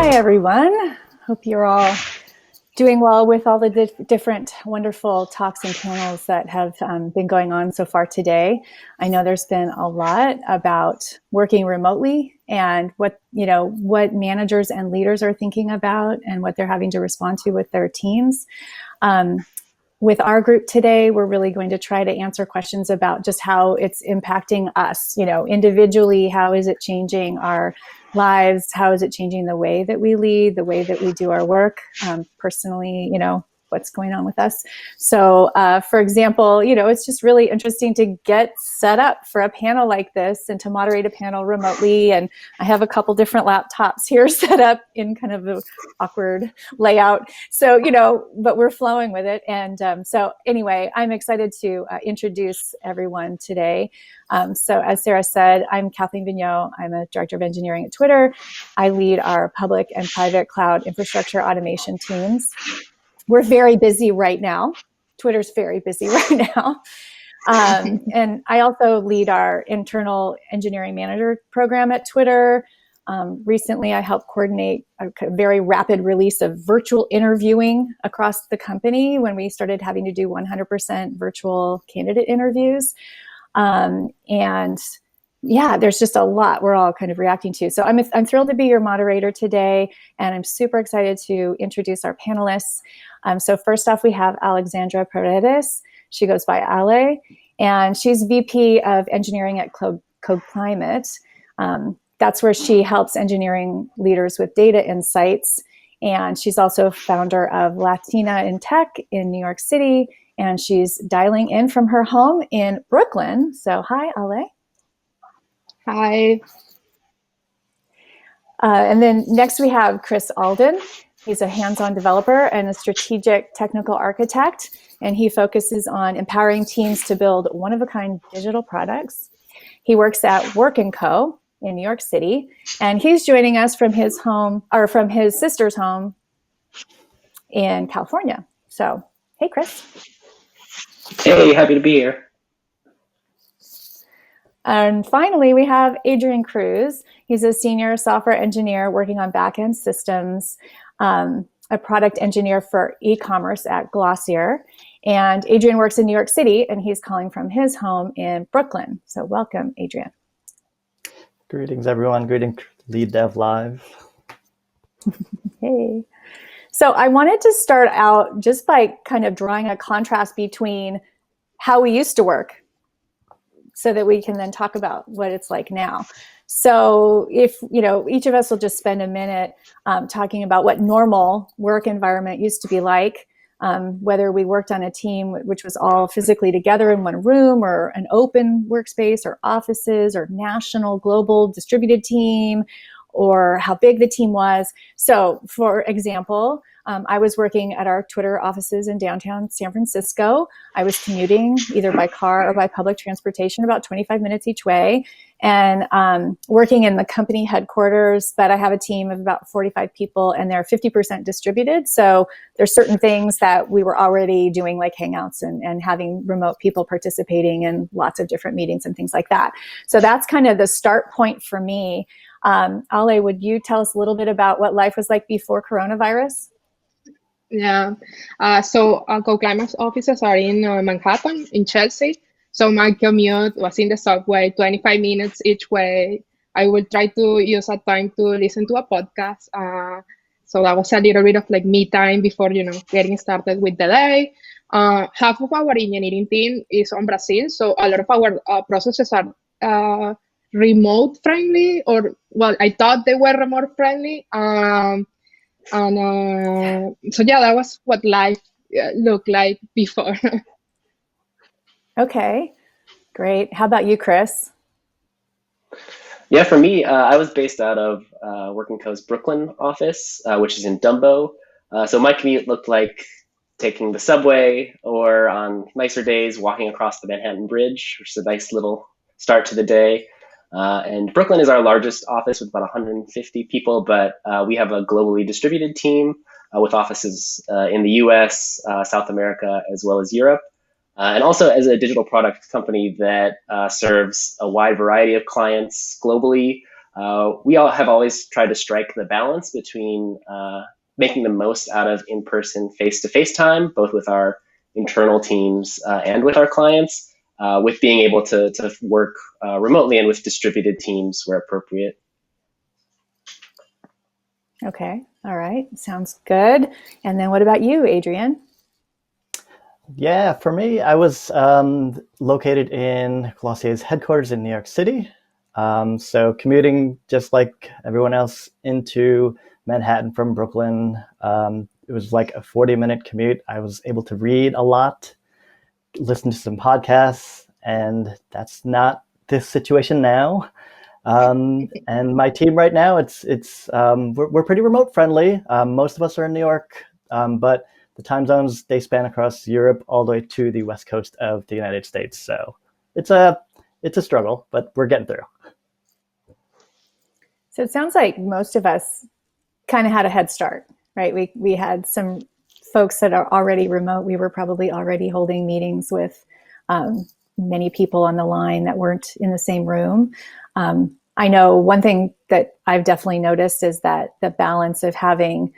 Hi, everyone. Hope you're all doing well with all the different wonderful talks and panels that have been going on so far today. I know there's been a lot about working remotely and what managers and leaders are thinking about and what they're having to respond to with their teams. With our group today, we're really going to try to answer questions about just how it's impacting us, individually. How is it changing our lives? How is it changing the way that we lead, the way that we do our work? Personally, what's going on with us. So, for example, it's just really interesting to get set up for a panel like this and to moderate a panel remotely. And I have a couple different laptops here set up in kind of an awkward layout. So, but we're flowing with it. And so anyway, I'm excited to introduce everyone today. So as Sarah said, I'm Kathleen Vigneault. I'm a director of engineering at Twitter. I lead our public and private cloud infrastructure automation teams. We're very busy right now. Twitter's very busy right now. And I also lead our internal engineering manager program at Twitter. Recently, I helped coordinate a very rapid release of virtual interviewing across the company when we started having to do 100% virtual candidate interviews. And yeah, there's just a lot we're all kind of reacting to. So I'm thrilled to be your moderator today, and I'm super excited to introduce our panelists. So first off, we have Alexandra Paredes. She goes by Ale, and she's VP of Engineering at Code Climate. That's where she helps engineering leaders with data insights. And she's also founder of Latina in Tech in New York City, and she's dialing in from her home in Brooklyn. So hi, Ale. Hi. And then next we have Chris Alden. He's a hands-on developer and a strategic technical architect, and he focuses on empowering teams to build one-of-a-kind digital products. He works at Work & Co. in New York City, and he's joining us from his home, or from his sister's home in California. So, hey, Chris. Hey, happy to be here. And finally, we have Adrian Cruz. He's a senior software engineer working on back-end systems, a product engineer for e-commerce at Glossier. And Adrian works in New York City, and he's calling from his home in Brooklyn. So welcome, Adrian. Greetings, everyone. Greetings, LeadDev Live. Hey. So I wanted to start out just by kind of drawing a contrast between how we used to work, so that we can then talk about what it's like now. So if, each of us will just spend a minute talking about what normal work environment used to be like, whether we worked on a team which was all physically together in one room, or an open workspace, or offices, or national, global, distributed team, or how big the team was. So for example, I was working at our Twitter offices in downtown San Francisco. I was commuting either by car or by public transportation, about 25 minutes each way, and working in the company headquarters. But I have a team of about 45 people, and they're 50% distributed. So there's certain things that we were already doing, like Hangouts and having remote people participating in lots of different meetings and things like that. So that's kind of the start point for me. Ale, would you tell us a little bit about what life was like before coronavirus? Yeah. So Code Climate's offices are in Manhattan, in Chelsea. So my commute was in the subway, 25 minutes each way. I would try to use that time to listen to a podcast. So that was a little bit of like me time before, getting started with the day. Half of our engineering team is on Brazil. So a lot of our processes are remote friendly, or, well, I thought they were remote friendly. So yeah, that was what life looked like before. Okay, great. How about you, Chris? Yeah, for me, I was based out of Work & Co.'s Brooklyn office, which is in Dumbo. So my commute looked like taking the subway, or on nicer days, walking across the Manhattan Bridge, which is a nice little start to the day. And Brooklyn is our largest office with about 150 people, but we have a globally distributed team with offices in the US, South America, as well as Europe. And also as a digital product company that serves a wide variety of clients globally, we all have always tried to strike the balance between making the most out of in-person face-to-face time, both with our internal teams and with our clients, with being able to work remotely and with distributed teams where appropriate. Okay, all right, sounds good. And then what about you, Adrian? Yeah, for me, I was located in Glossier's headquarters in New York City. So commuting just like everyone else into Manhattan from Brooklyn. It was like a 40-minute commute. I was able to read a lot, listen to some podcasts, and that's not this situation now. And my team right now, we're pretty remote friendly. Most of us are in New York, but the time zones, they span across Europe all the way to the west coast of the United States. So it's a struggle, but we're getting through. So it sounds like most of us kind of had a head start, right? We had some folks that are already remote. We were probably already holding meetings with many people on the line that weren't in the same room. I know one thing that I've definitely noticed is that the balance of having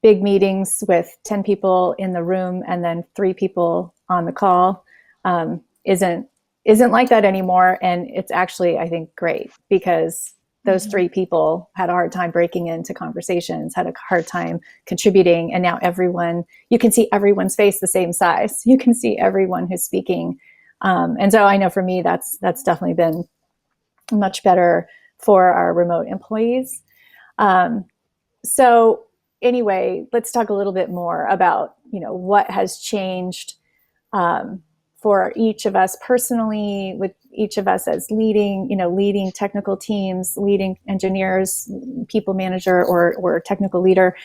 big meetings with 10 people in the room and then 3 people on the call isn't like that anymore. And it's actually, I think, great because those 3 people had a hard time breaking into conversations, had a hard time contributing. And now you can see everyone's face the same size. You can see everyone who's speaking. And so I know for me, that's definitely been much better for our remote employees. So anyway, let's talk a little bit more about, what has changed for each of us personally, with each of us as leading technical teams, leading engineers, people manager, or technical leader.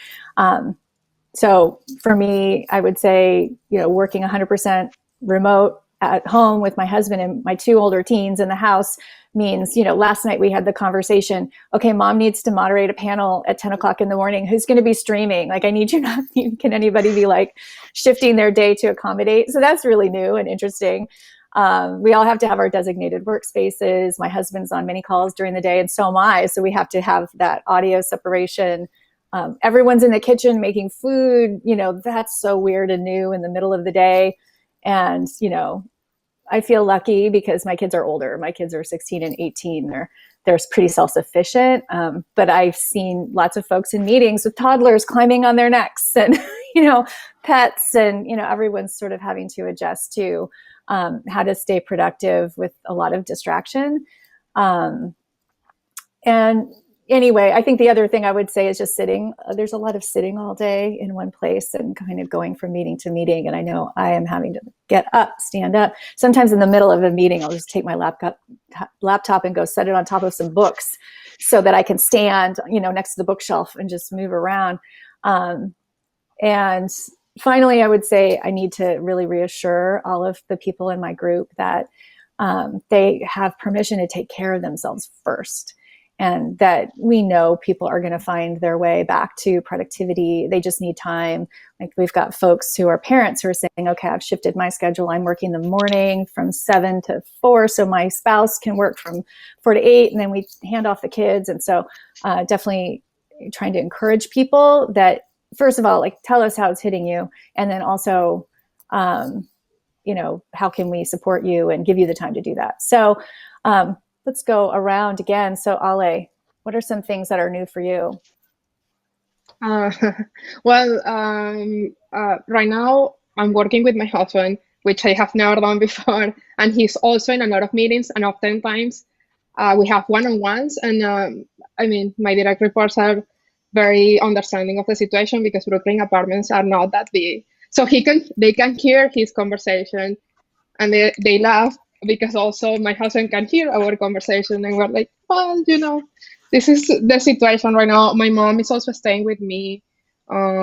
So for me, I would say, working 100% remote at home with my husband and my 2 older teens in the house means, last night we had the conversation, okay, mom needs to moderate a panel at 10 o'clock in the morning. Who's going to be streaming? Like, I need you not, can anybody be like shifting their day to accommodate? So that's really new and interesting. We all have to have our designated workspaces. My husband's on many calls during the day and so am I. So we have to have that audio separation. Everyone's in the kitchen making food, that's so weird and new in the middle of the day. And, I feel lucky because my kids are older. My kids are 16 and 18. They're pretty self-sufficient. But I've seen lots of folks in meetings with toddlers climbing on their necks and, pets and, everyone's sort of having to adjust to how to stay productive with a lot of distraction. And anyway, I think the other thing I would say is just sitting. There's a lot of sitting all day in one place and kind of going from meeting to meeting. And I know I am having to get up, stand up. Sometimes in the middle of a meeting, I'll just take my laptop and go set it on top of some books so that I can stand, next to the bookshelf and just move around. And finally, I would say I need to really reassure all of the people in my group that they have permission to take care of themselves first. And that we know people are going to find their way back to productivity. They just need time. Like we've got folks who are parents who are saying, okay, I've shifted my schedule. I'm working the morning from 7 to 4. So my spouse can work from 4 to 8 and then we hand off the kids. And so definitely trying to encourage people that, first of all, like tell us how it's hitting you. And then also, how can we support you and give you the time to do that? So, let's go around again. So Ale, what are some things that are new for you? Right now I'm working with my husband, which I have never done before. And he's also in a lot of meetings and oftentimes we have one-on-ones. And my direct reports are very understanding of the situation because Brooklyn apartments are not that big. So they can hear his conversation and they laugh because also my husband can hear our conversation and we're like, well, this is the situation right now. My mom is also staying with me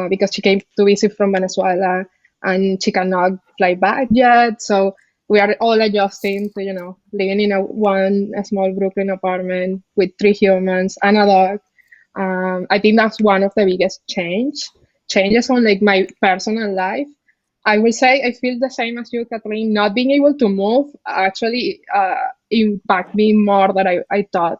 because she came to visit from Venezuela and she cannot fly back yet. So we are all adjusting to, living in a small Brooklyn apartment with 3 humans and a dog. I think that's one of the biggest changes on like my personal life. I will say I feel the same as you, Kathleen. Not being able to move actually impact me more than I thought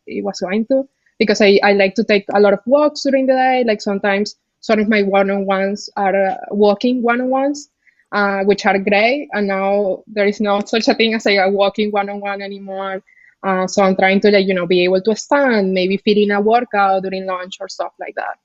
it was going to, because I like to take a lot of walks during the day. Like sometimes some of my one-on-ones are walking one-on-ones, which are great. And now there is not such a thing as a walking one-on-one anymore. So I'm trying to, like, be able to stand, maybe fit in a workout during lunch or stuff like that.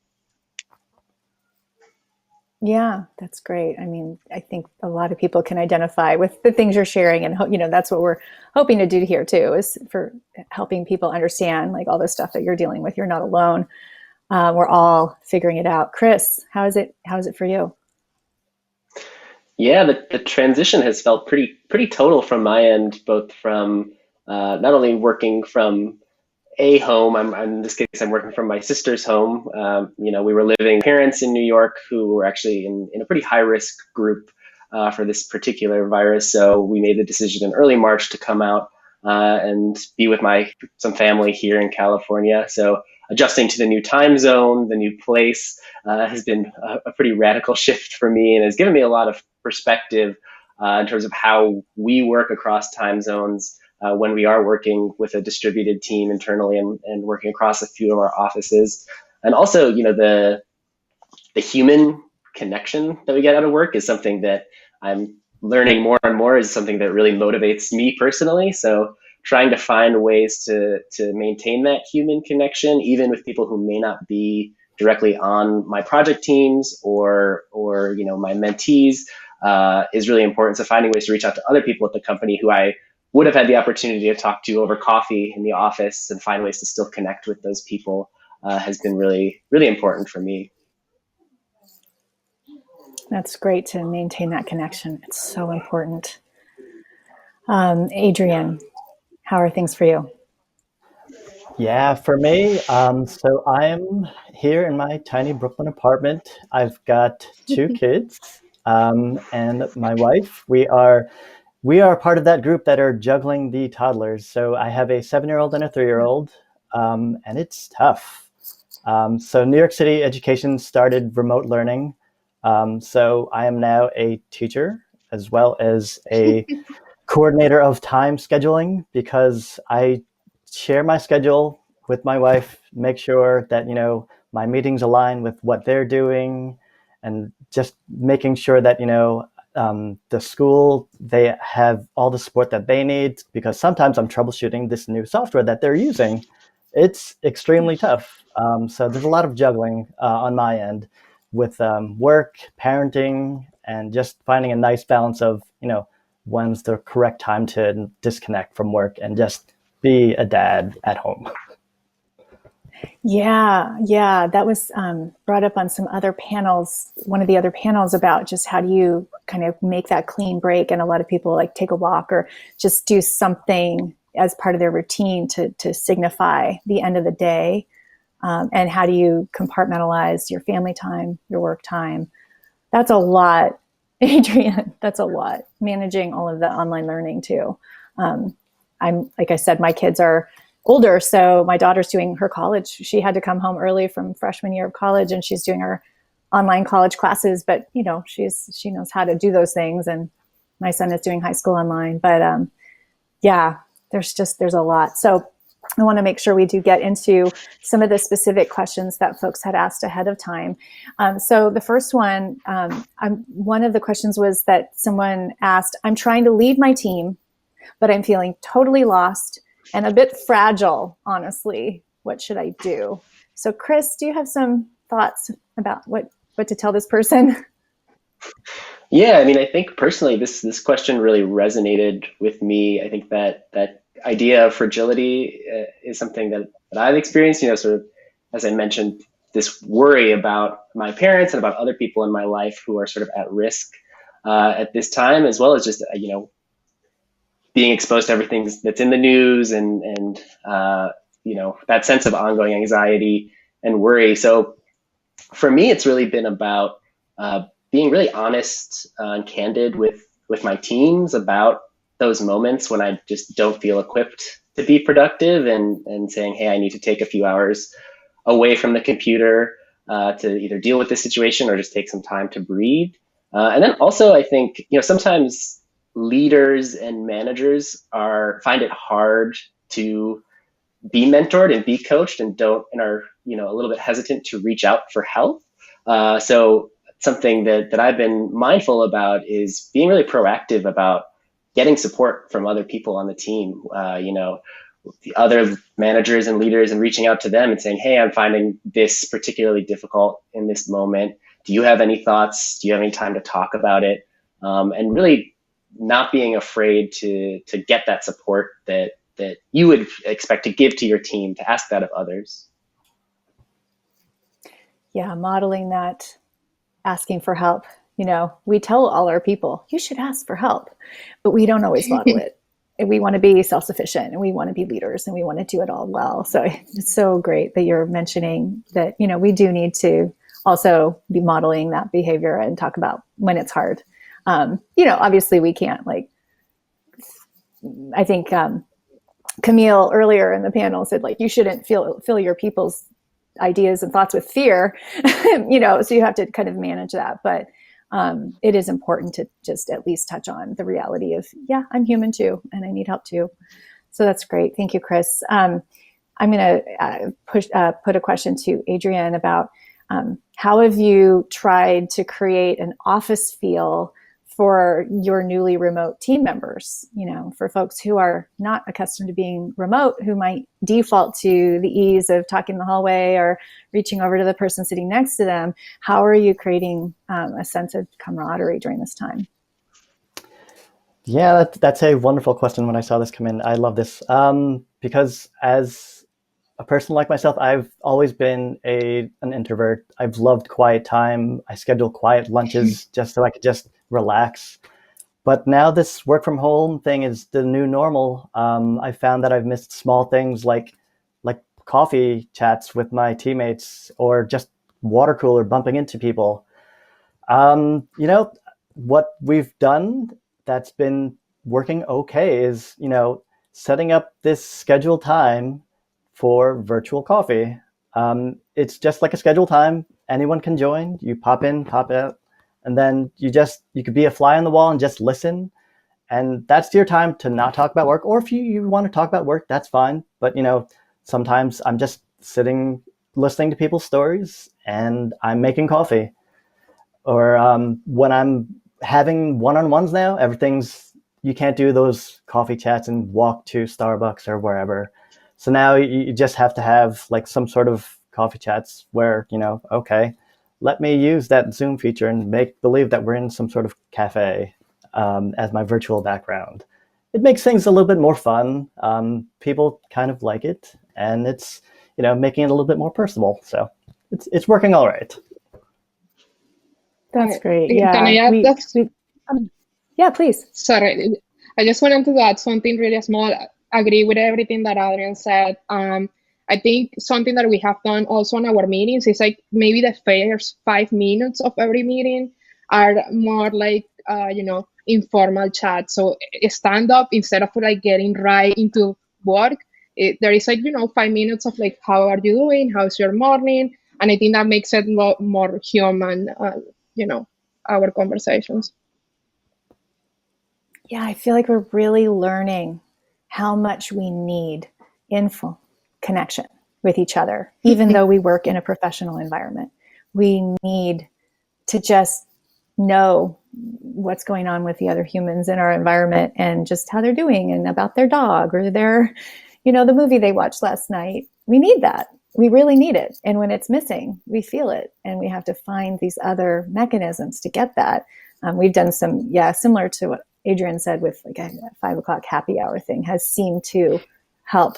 Yeah, that's great. I mean, I think a lot of people can identify with the things you're sharing, and that's what we're hoping to do here too, is for helping people understand like all the stuff that you're dealing with. You're not alone. We're all figuring it out. Chris, how is it for you? Yeah, the transition has felt pretty total from my end, both from not only working from a home. In this case, I'm working from my sister's home. We were living with parents in New York who were actually in a pretty high risk group for this particular virus. So we made the decision in early March to come out and be with some family here in California. So adjusting to the new time zone, the new place, has been a pretty radical shift for me, and has given me a lot of perspective in terms of how we work across time zones. When we are working with a distributed team internally and working across a few of our offices. And also, the human connection that we get out of work is something that I'm learning more and more, is something that really motivates me personally. So trying to find ways to maintain that human connection, even with people who may not be directly on my project teams or my mentees, is really important. So finding ways to reach out to other people at the company who I would have had the opportunity to talk to over coffee in the office, and find ways to still connect with those people has been really, really important for me. That's great to maintain that connection. It's so important. Adrian, how are things for you? Yeah, for me, so I'm here in my tiny Brooklyn apartment. I've got two kids, and my wife. We are part of that group that are juggling the toddlers. So I have a 7-year-old and a 3-year-old, and it's tough. So New York City education started remote learning. So I am now a teacher as well as a coordinator of time scheduling, because I share my schedule with my wife, make sure that, my meetings align with what they're doing, and just making sure that, the school, they have all the support that they need, because sometimes I'm troubleshooting this new software that they're using. It's extremely tough. So there's a lot of juggling on my end with work, parenting, and just finding a nice balance of, when's the correct time to disconnect from work and just be a dad at home. Yeah, that was brought up on some other panels, one of the other panels, about just how do you kind of make that clean break. And a lot of people like take a walk or just do something as part of their routine to signify the end of the day. And how do you compartmentalize your family time, your work time? That's a lot, Adrian. That's a lot, managing all of the online learning too. I'm, like I said, my kids are older, so my daughter's doing her college. She had to come home early from freshman year of college, and she's doing her online college classes. But she knows how to do those things. And my son is doing high school online. But there's a lot. So I want to make sure we do get into some of the specific questions that folks had asked ahead of time. So the first one, one of the questions was that someone asked, I'm trying to lead my team, but I'm feeling totally lost and a bit fragile, honestly. What should I do? So Chris, do you have some thoughts about what to tell this person? Yeah, I mean, I think personally, this question really resonated with me. I think that idea of fragility is something that I've experienced, sort of, as I mentioned, this worry about my parents and about other people in my life who are sort of at risk at this time, as well as just, being exposed to everything that's in the news and that sense of ongoing anxiety and worry. So for me, it's really been about being really honest and candid with my teams about those moments when I just don't feel equipped to be productive, and saying, hey, I need to take a few hours away from the computer to either deal with this situation or just take some time to breathe. And then also, I think, sometimes leaders and managers find it hard to be mentored and be coached and are a little bit hesitant to reach out for help. So something that I've been mindful about is being really proactive about getting support from other people on the team. The other managers and leaders, and reaching out to them and saying, hey, I'm finding this particularly difficult in this moment. Do you have any thoughts? Do you have any time to talk about it? And really not being afraid to get that support that you would expect to give to your team, to ask that of others. Yeah, modeling that, asking for help. We tell all our people, you should ask for help, but we don't always model it. We want to be self-sufficient, and we want to be leaders, and we want to do it all well. So it's so great that you're mentioning that, we do need to also be modeling that behavior and talk about when it's hard. Obviously we can't, I think Camille earlier in the panel said, you shouldn't fill your people's ideas and thoughts with fear, so you have to kind of manage that. But it is important to just at least touch on the reality of, yeah, I'm human too, and I need help too. So that's great. Thank you, Chris. I'm going to put a question to Adrienne about how have you tried to create an office feel for your newly remote team members, for folks who are not accustomed to being remote, who might default to the ease of talking in the hallway or reaching over to the person sitting next to them. How are you creating a sense of camaraderie during this time? Yeah, that's a wonderful question. When I saw this come in, I love this because as a person like myself, I've always been an introvert. I've loved quiet time. I schedule quiet lunches just so I could just relax. But now this work from home thing is the new normal. I found that I've missed small things like coffee chats with my teammates, or just water cooler bumping into people. What we've done that's been working okay is, setting up this scheduled time for virtual coffee. It's just like a scheduled time. Anyone can join. You pop in, pop out, and then you could be a fly on the wall and just listen. And that's your time to not talk about work. Or if you want to talk about work, that's fine. But, sometimes I'm just sitting, listening to people's stories, and I'm making coffee. Or when I'm having one-on-ones now, you can't do those coffee chats and walk to Starbucks or wherever. So now you just have to have some sort of coffee chats where, okay, let me use that Zoom feature and make believe that we're in some sort of cafe as my virtual background. It makes things a little bit more fun. People kind of like it, and it's, making it a little bit more personal. So it's working all right. That's great. Yeah. Can I add yeah, please. Sorry, I just wanted to add something really small. Agree with everything that Adrian said. I think something that we have done also in our meetings is maybe the first 5 minutes of every meeting are more informal chat. So stand up instead of getting right into work. There is 5 minutes of how are you doing? How's your morning? And I think that makes it a lot more human, our conversations. Yeah, I feel like we're really learning how much we need info connection with each other, even though we work in a professional environment. We need to just know what's going on with the other humans in our environment and just how they're doing and about their dog or the movie they watched last night. We need that. We really need it. And when it's missing, we feel it. And we have to find these other mechanisms to get that. We've done some, similar to what Adrian said with a 5 o'clock happy hour thing has seemed to help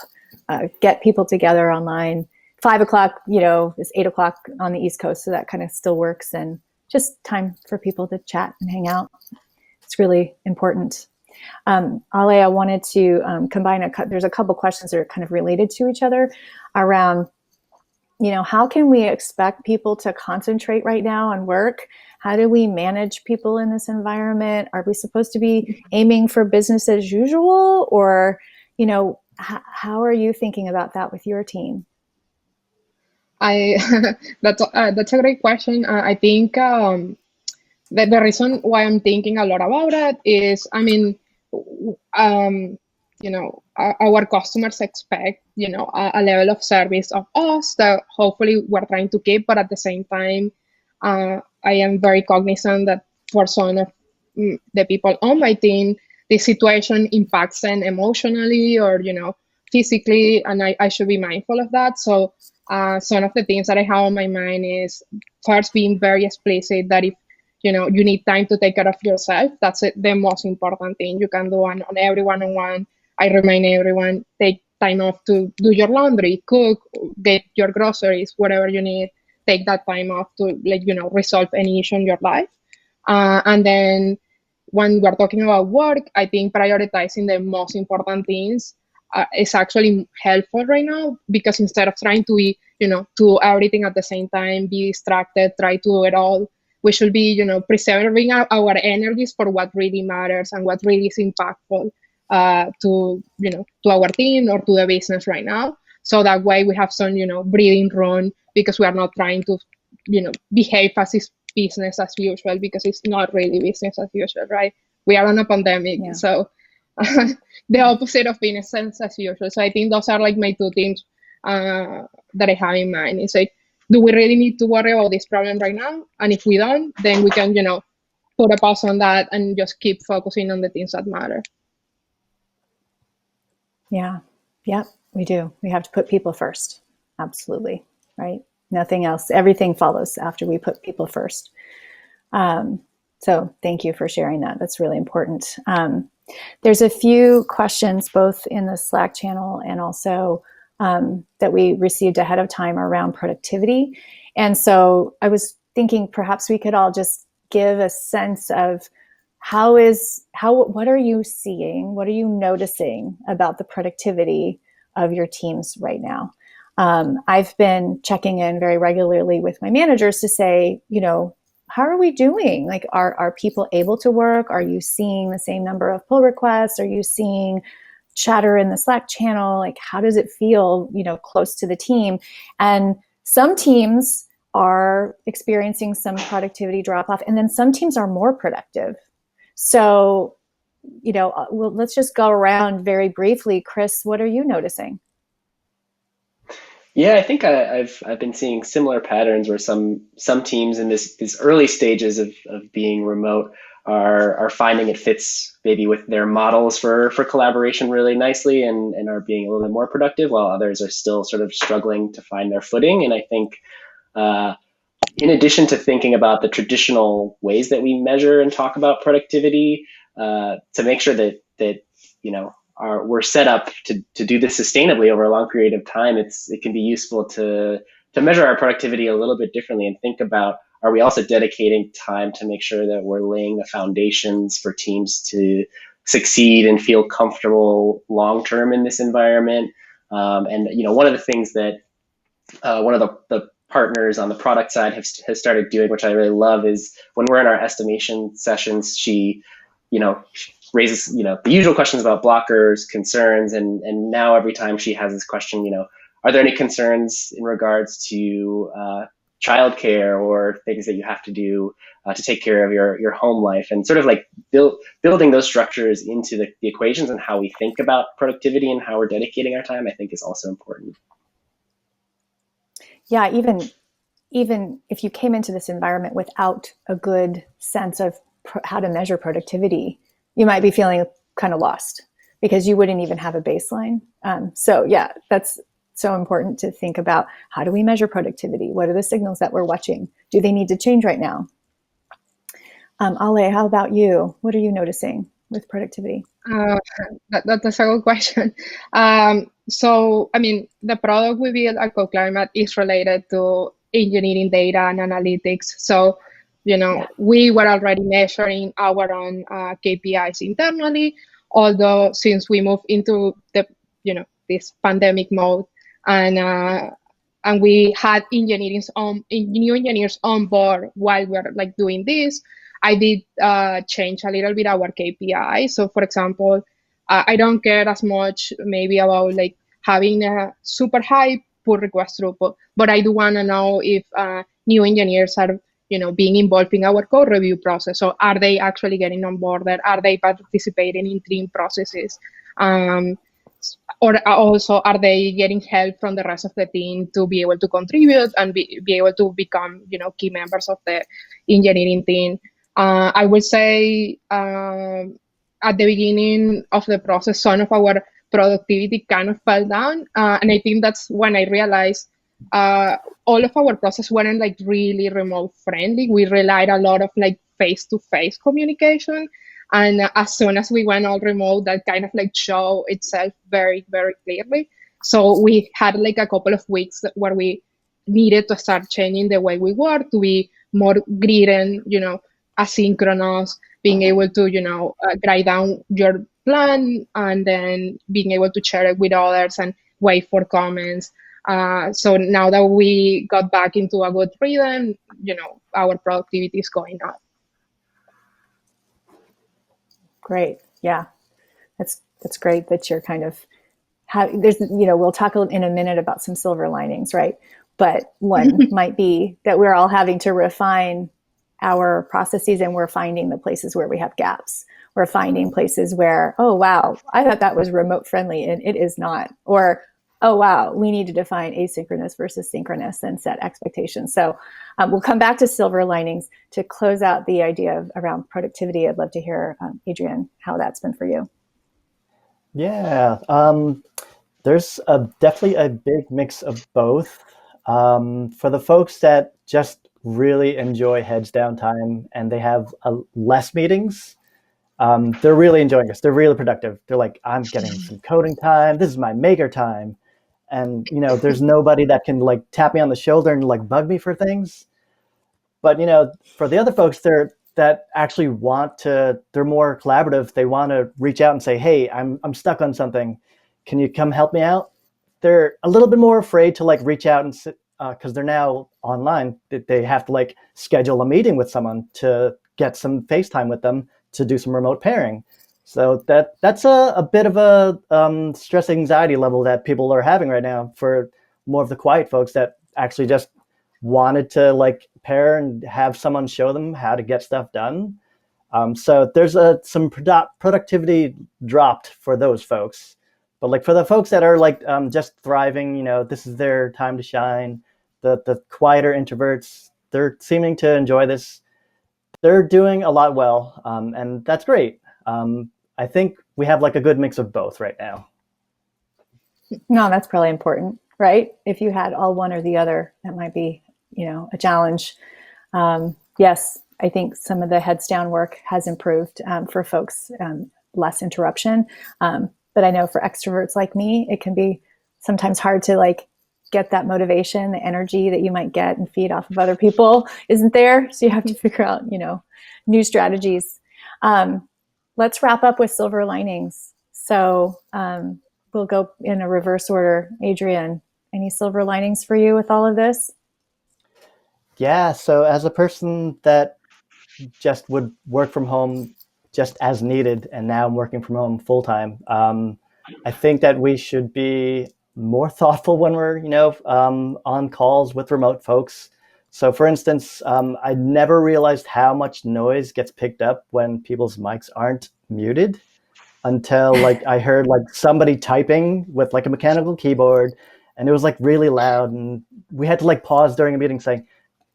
get people together online. 5 o'clock, is 8 o'clock on the East Coast. So that kind of still works, and just time for people to chat and hang out. It's really important. Ale, I wanted to combine there's a couple questions that are kind of related to each other around, how can we expect people to concentrate right now on work? How do we manage people in this environment? Are we supposed to be aiming for business as usual? Or, how are you thinking about that with your team? That's a great question. I think the reason why I'm thinking a lot about it is, our customers expect, a level of service of us that hopefully we're trying to keep, but at the same time, I am very cognizant that for some of the people on my team, this situation impacts them emotionally or, physically, and I should be mindful of that. So some of the things that I have on my mind is first being very explicit that if you need time to take care of yourself, that's the most important thing you can do on every one-on-one. I remind everyone, take time off to do your laundry, cook, get your groceries, whatever you need. Take that time off to resolve any issue in your life. And then when we're talking about work, I think prioritizing the most important things is actually helpful right now, because instead of trying to do everything at the same time, be distracted, try to do it all, we should be preserving our energies for what really matters and what really is impactful to our team or to the business right now. So that way we have some breathing room, because we are not trying to behave as is business as usual, because it's not really business as usual, right? We are on a pandemic, Yeah. so the opposite of business as usual. So I think those are like my two things that I have in mind. It's like, do we really need to worry about this problem right now? And if we don't, then we can put a pause on that and just keep focusing on the things that matter. Yeah. Yep. We do. We have to put people first. Absolutely. Right. Nothing else. Everything follows after we put people first. So thank you for sharing that. That's really important. There's a few questions both in the Slack channel and also that we received ahead of time around productivity. And so I was thinking perhaps we could all just give a sense of what are you seeing? What are you noticing about the productivity of your teams right now? I've been checking in very regularly with my managers to say, how are we doing? Like, are people able to work? Are you seeing the same number of pull requests? Are you seeing chatter in the Slack channel? Like, how does it feel, close to the team? And some teams are experiencing some productivity drop off, and then some teams are more productive. So, let's just go around very briefly. Chris, what are you noticing? Yeah, I think I've been seeing similar patterns where some teams in these early stages of being remote are finding it fits maybe with their models for collaboration really nicely and are being a little bit more productive, while others are still sort of struggling to find their footing. And I think in addition to thinking about the traditional ways that we measure and talk about productivity, to make sure that we're set up to do this sustainably over a long period of time, it can be useful to measure our productivity a little bit differently and think about, are we also dedicating time to make sure that we're laying the foundations for teams to succeed and feel comfortable long term in this environment? And one of the things that one of the partners on the product side has started doing, which I really love, is when we're in our estimation sessions, she raises the usual questions about blockers, concerns, and now every time she has this question, are there any concerns in regards to childcare or things that you have to do to take care of your home life, and sort of like building those structures into the equations and how we think about productivity and how we're dedicating our time, I think is also important. Yeah, even if you came into this environment without a good sense of how to measure productivity, you might be feeling kind of lost because you wouldn't even have a baseline. So yeah, that's so important to think about, how do we measure productivity? What are the signals that we're watching? Do they need to change right now? Ale, how about you? What are you noticing with productivity? That's a good question. So, I mean, the product we build at CodeClimate is related to engineering data and analytics. So, we were already measuring our own KPIs internally, although since we moved into the, this pandemic mode, and we had new engineers on board while we were like doing this, I did change a little bit our KPI. So for example, I don't care as much maybe about like having a super high pull request throughput, but I do want to know if new engineers are being involved in our code review process. So are they actually getting on board? Are they participating in team processes? Or also, are they getting help from the rest of the team to be able to contribute and be able to become, key members of the engineering team? I would say at the beginning of the process, some of our productivity kind of fell down. And I think that's when I realized all of our process weren't like really remote friendly. We relied a lot of like face-to-face communication. And as soon as we went all remote, that kind of like show itself very, very clearly. So we had like a couple of weeks where we needed to start changing the way we work to be more grid, asynchronous, being able to, write down your plan and then being able to share it with others and wait for comments. So now that we got back into a good rhythm, our productivity is going up. Great. Yeah. That's great that you're kind of there's, we'll talk in a minute about some silver linings, right? But one might be that we're all having to refine our processes, and we're finding the places where we have gaps. We're finding places where, oh, wow, I thought that was remote friendly and it is not. Or, oh, wow, we need to define asynchronous versus synchronous and set expectations. So we'll come back to silver linings to close out the idea around productivity. I'd love to hear, Adrian, how that's been for you. Yeah, there's definitely a big mix of both. For the folks that just really enjoy heads down time and they have less meetings, they're really enjoying this. They're really productive. They're like, I'm getting some coding time. This is my maker time. And, there's nobody that can like tap me on the shoulder and like bug me for things. But, for the other folks that actually they're more collaborative. They want to reach out and say, hey, I'm stuck on something. Can you come help me out? They're a little bit more afraid to like reach out and because they're now online. They have to like schedule a meeting with someone to get some FaceTime with them to do some remote pairing. So that's a bit of a stress anxiety level that people are having right now for more of the quiet folks that actually just wanted to like pair and have someone show them how to get stuff done. So there's some productivity dropped for those folks. But like for the folks that are like just thriving, this is their time to shine. The quieter introverts, they're seeming to enjoy this. They're doing a lot well, and that's great. I think we have like a good mix of both right now. No, that's probably important, right? If you had all one or the other, that might be, a challenge. Yes, I think some of the heads down work has improved for folks, less interruption. But I know for extroverts like me, it can be sometimes hard to like get that motivation, the energy that you might get and feed off of other people isn't there. So you have to figure out, new strategies. Let's wrap up with silver linings. So we'll go in a reverse order. Adrian, any silver linings for you with all of this? Yeah, so as a person that just would work from home just as needed, and now I'm working from home full time, I think that we should be more thoughtful when we're, on calls with remote folks. So for instance, I never realized how much noise gets picked up when people's mics aren't muted until like I heard like somebody typing with like a mechanical keyboard, and it was like really loud, and we had to like pause during a meeting saying,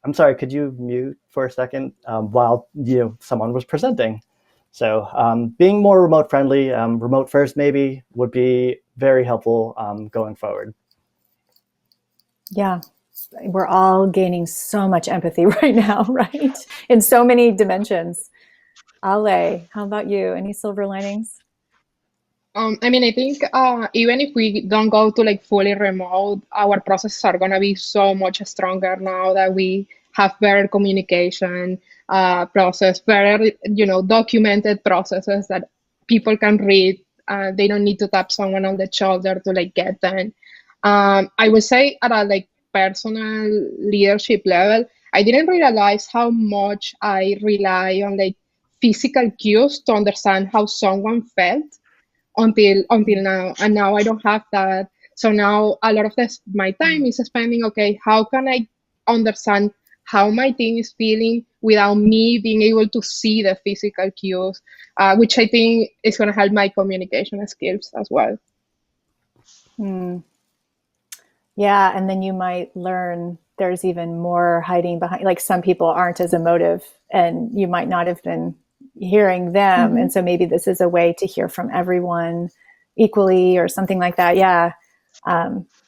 I'm sorry, could you mute for a second while someone was presenting? So being more remote friendly, remote first maybe, would be very helpful going forward. Yeah, we're all gaining so much empathy right now, right? In so many dimensions. Ale, how about you? Any silver linings? I think even if we don't go to like fully remote, our processes are gonna be so much stronger now that we have better communication process, better documented processes that people can read. They don't need to tap someone on the shoulder to like get them. I would say at a like personal leadership level, I didn't realize how much I rely on like physical cues to understand how someone felt until now, and now I don't have that. So now a lot of my time is spending, okay, how can I understand how my team is feeling without me being able to see the physical cues, which I think is going to help my communication skills as well. Yeah, and then you might learn there's even more hiding behind, like some people aren't as emotive and you might not have been hearing them. Mm-hmm. And so maybe this is a way to hear from everyone equally or something like that. Yeah.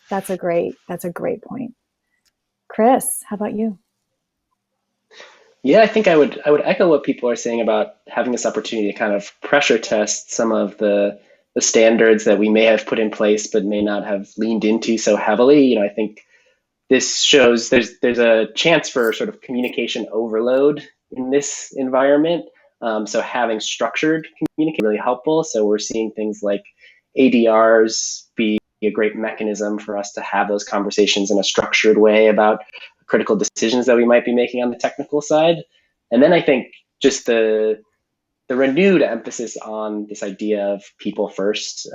That's a great point. Chris, how about you? Yeah, I think I would echo what people are saying about having this opportunity to kind of pressure test some of the standards that we may have put in place but may not have leaned into so heavily. I think this shows there's a chance for sort of communication overload in this environment. So having structured communication really helpful. So we're seeing things like ADRs be a great mechanism for us to have those conversations in a structured way about critical decisions that we might be making on the technical side. And then I think just the renewed emphasis on this idea of people first,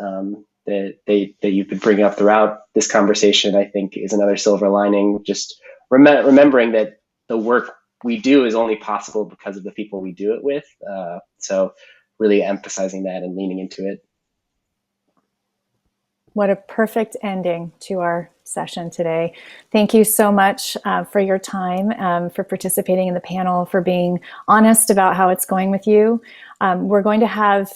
that you've been bringing up throughout this conversation, I think is another silver lining. Just remembering that the work we do is only possible because of the people we do it with. So really emphasizing that and leaning into it. What a perfect ending to our session today. Thank you so much for your time, for participating in the panel, for being honest about how it's going with you. We're going to have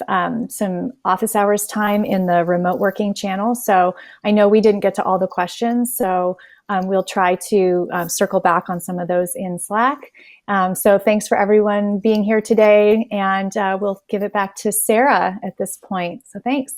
some office hours time in the remote working channel. So I know we didn't get to all the questions, so we'll try to circle back on some of those in Slack. So thanks for everyone being here today, and we'll give it back to Sarah at this point. So thanks.